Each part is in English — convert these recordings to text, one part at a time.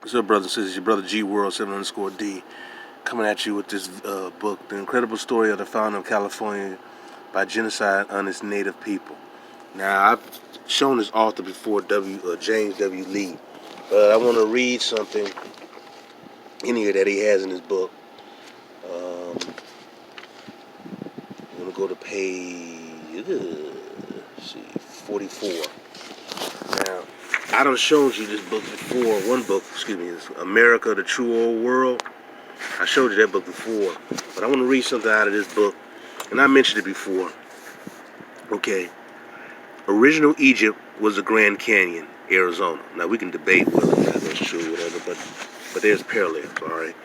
What's up, brothers and sisters? Your brother G World 7_D coming at you with this book, The Incredible Story of the Founding of California by Genocide on its Native People. Now, I've shown this author before, James W. Lee, but I want to read something in here that he has in his book. I'm going to go to page 44. Now, I done showed you this book before. One book, is America, the True Old World. I showed you that book before, but I want to read something out of this book, and I mentioned it before. Okay, original Egypt was the Grand Canyon, Arizona. Now we can debate whether or not that's true, or whatever, but there's parallels. All right.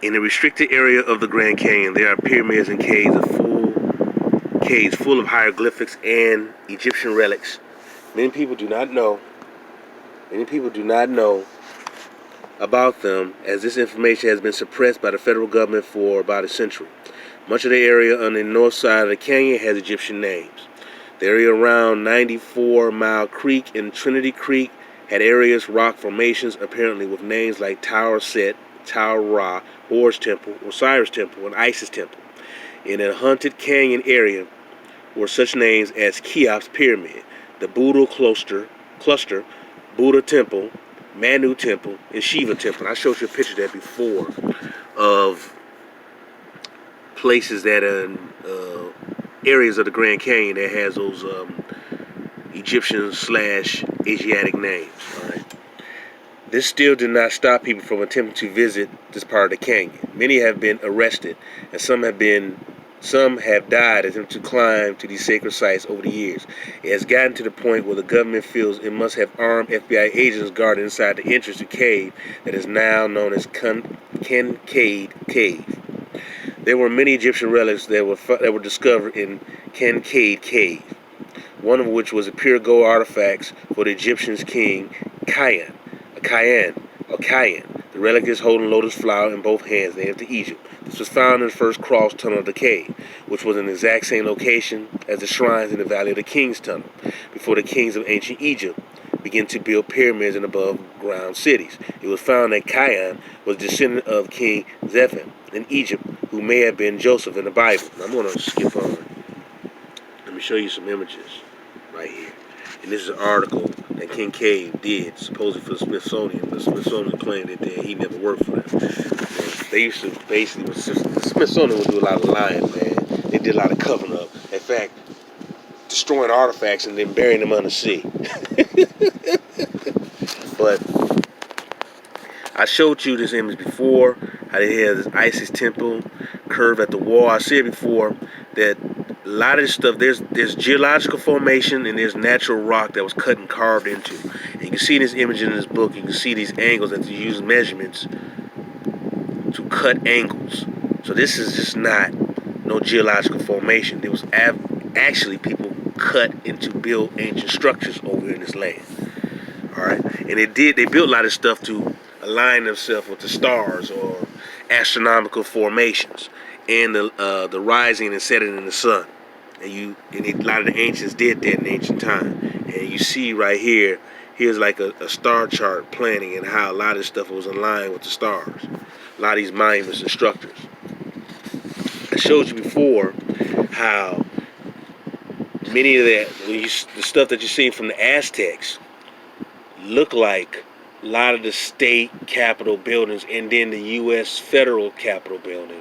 In the restricted area of the Grand Canyon, there are pyramids and caves full of hieroglyphics and Egyptian relics. Many people do not know about them, as this information has been suppressed by the federal government for about a century. Much of the area on the north side of the canyon has Egyptian names. The area around 94 Mile Creek and Trinity Creek had areas, rock formations, apparently with names like Tower Set, Tower Ra, Horus Temple, Osiris Temple, and Isis Temple. In the Haunted Canyon area were such names as Cheops Pyramid, the Buddha Cluster, Buddha Temple, Manu Temple, and Shiva Temple. I showed you a picture of that before of places that are areas of the Grand Canyon that has those Egyptian/Asiatic names. All right. This still did not stop people from attempting to visit this part of the canyon. Many have been arrested, and some have died attempting to climb to these sacred sites over the years. It has gotten to the point where the government feels it must have armed FBI agents guarded inside the entrance to cave that is now known as Kincaid Cave. There were many Egyptian relics that were discovered in Kincaid Cave, one of which was a pure gold artifacts for the Egyptian king Kayan. The relic is holding lotus flower in both hands, native to Egypt. This was found in the first cross tunnel of the cave, which was in the exact same location as the shrines in the Valley of the Kings tunnel, before the kings of ancient Egypt began to build pyramids and above-ground cities. It was found that Kayan was a descendant of King Zephan in Egypt, who may have been Joseph in the Bible. I'm going to skip on. Let me show you some images right here. And this is an article that Kincaid did, supposedly for the Smithsonian. The Smithsonian claimed that he never worked for them. And they used to basically, the Smithsonian would do a lot of lying, man. They did a lot of covering up. In fact, destroying artifacts and then burying them under the sea. But I showed you this image before, how they had this Isis temple curved at the wall. I said before that a lot of this stuff, there's geological formation and there's natural rock that was cut and carved into. And you can see this image in this book. You can see these angles that they use measurements to cut angles. So this is just not no geological formation. There was actually people cut into build ancient structures over in this land. All right, and they built a lot of stuff to align themselves with the stars or astronomical formations and the rising and setting in the sun. And a lot of the ancients did that in ancient time. And you see right here, here's like a star chart planning and how a lot of this stuff was aligned with the stars. A lot of these monuments and structures. I showed you before how many of the stuff that you're seeing from the Aztecs look like a lot of the state capitol buildings and then the U.S. federal capitol building.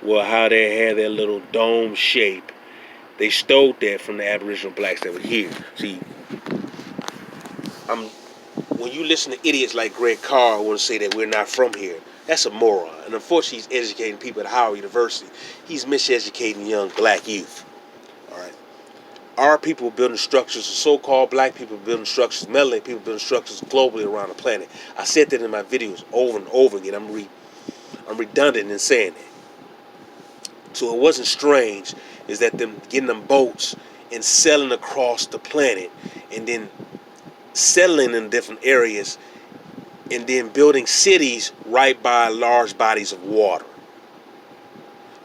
Well, how they had that little dome shape. They stole that from the Aboriginal blacks that were here. See, when you listen to idiots like Greg Carr who want to say that we're not from here, that's a moron. And unfortunately, he's educating people at Howard University. He's miseducating young black youth. All right. Our people building structures, so-called black people building structures, melanated people building structures globally around the planet. I said that in my videos over and over again. I'm redundant in saying that. So it wasn't strange is that them getting them boats and sailing across the planet and then settling in different areas and then building cities right by large bodies of water.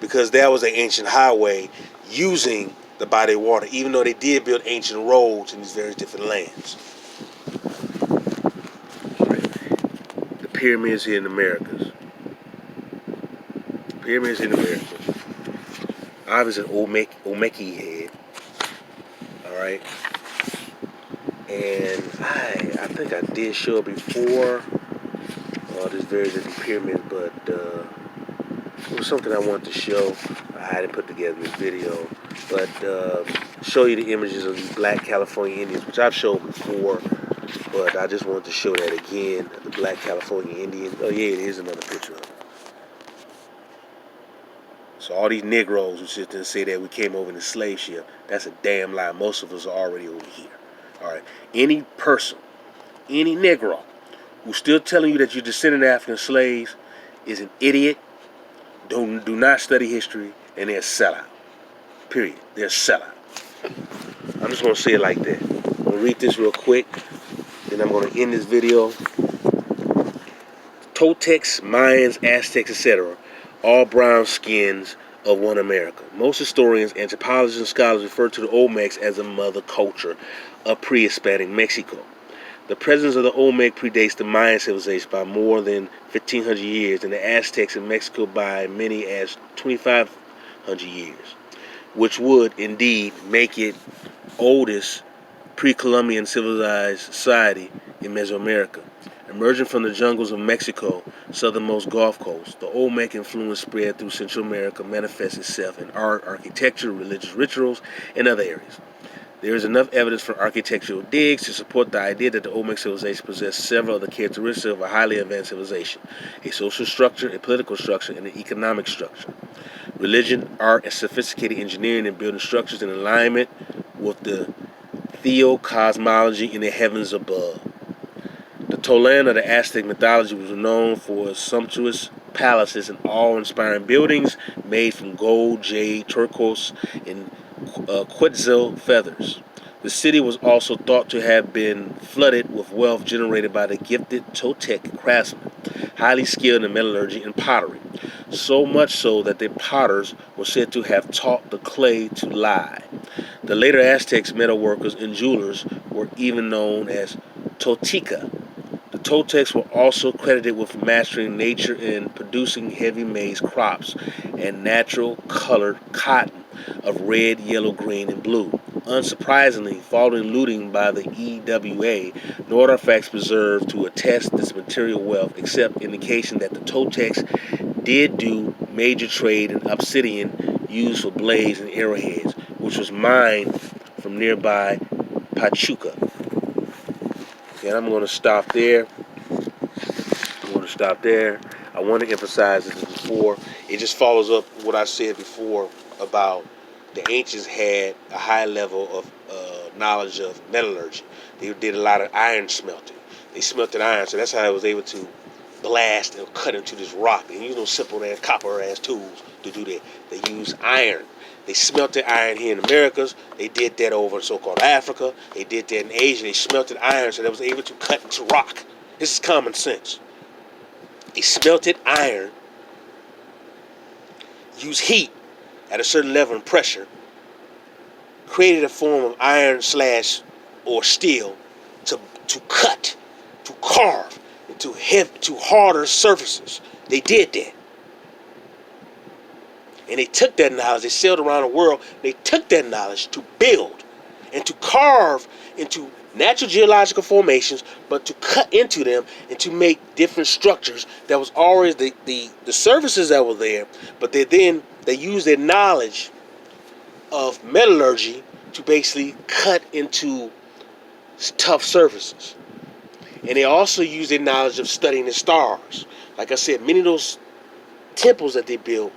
Because that was an ancient highway using the body of water, even though they did build ancient roads in these various different lands. pyramids here in the Americas. Pyramids in America. Obviously, Olmec head. All right. And I think I did show it before. This various different pyramids, but it was something I wanted to show. I hadn't put together this video, but show you the images of these black California Indians, which I've shown before, but I just wanted to show that again. The black California Indians. Oh yeah, here's another picture of them. So all these Negroes who sit there and say that we came over in the slave ship, that's a damn lie. Most of us are already over here. All right. Any person, any Negro who's still telling you that you're descendant of African slaves is an idiot. Do not study history, and they're a sellout. Period. They're a sellout. I'm just going to say it like that. I'm going to read this real quick, then I'm going to end this video. Toltecs, Mayans, Aztecs, etc. all brown skins of one America. Most historians, anthropologists, and scholars refer to the Olmecs as a mother culture of pre-Hispanic Mexico. The presence of the Olmec predates the Mayan civilization by more than 1,500 years, and the Aztecs in Mexico by many as 2,500 years, which would indeed make it oldest pre-Columbian civilized society in Mesoamerica. Emerging from the jungles of Mexico, southernmost Gulf Coast, the Olmec influence spread through Central America manifests itself in art, architecture, religious rituals, and other areas. There is enough evidence from architectural digs to support the idea that the Olmec civilization possessed several of the characteristics of a highly advanced civilization: a social structure, a political structure, and an economic structure. Religion, art, and sophisticated engineering and building structures in alignment with the theocosmology in the heavens above. The Tolan of the Aztec mythology was known for sumptuous palaces and awe-inspiring buildings made from gold, jade, turquoise, and quetzal feathers. The city was also thought to have been flooded with wealth generated by the gifted Toltec craftsmen, highly skilled in metallurgy and pottery, so much so that the potters were said to have taught the clay to lie. The later Aztecs metalworkers and jewelers were even known as Tolteca. The Toltecs were also credited with mastering nature and producing heavy maize crops and natural colored cotton of red, yellow, green, and blue. Unsurprisingly, following looting by the EWA, no artifacts preserved to attest this material wealth except indication that the Toltecs did do major trade in obsidian used for blades and arrowheads, which was mined from nearby Pachuca. Okay, I'm going to stop there. I want to emphasize this before. It just follows up what I said before about the ancients had a high level of knowledge of metallurgy. They did a lot of iron smelting. They smelted iron, so that's how I was able to blast and cut into this rock. They use no simple ass copper ass tools to do that. They use iron. They smelted iron here in the Americas. They did that over in so-called Africa. They did that in Asia. They smelted iron, so they was able to cut into rock. This is common sense. They smelted iron, used heat at a certain level of pressure, created a form of iron slash or steel to cut, to carve into harder surfaces. They did that. And they took that knowledge, they sailed around the world, they took that knowledge to build and to carve into natural geological formations, but to cut into them and to make different structures that was always the surfaces that were there, but they used their knowledge of metallurgy to basically cut into tough surfaces. And they also used their knowledge of studying the stars. Like I said, many of those temples that they built,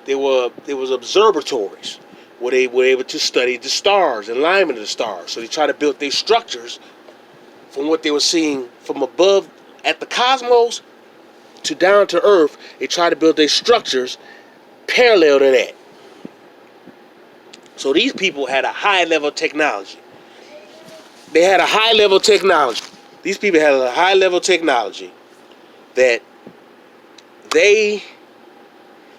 there was observatories where they were able to study the stars, alignment of the stars. So they tried to build their structures from what they were seeing from above at the cosmos to down to earth. They tried to build their structures parallel to that. So these people had a high level of technology. They had a high level of technology. These people had a high level of technology that they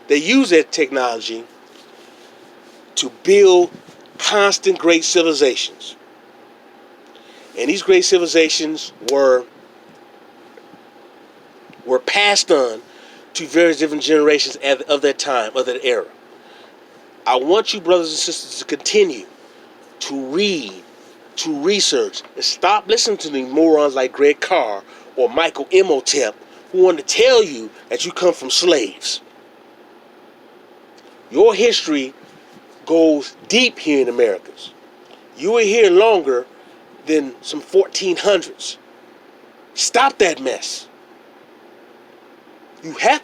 use that technology to build constant great civilizations. And these great civilizations were were passed on to various different generations of that time, of that era. I want you, brothers and sisters, to continue to read, to research, and stop listening to these morons like Greg Carr or Michael Imhotep who want to tell you that you come from slaves. Your history goes deep here in Americas. You were here longer than some 1400s. Stop that mess. You have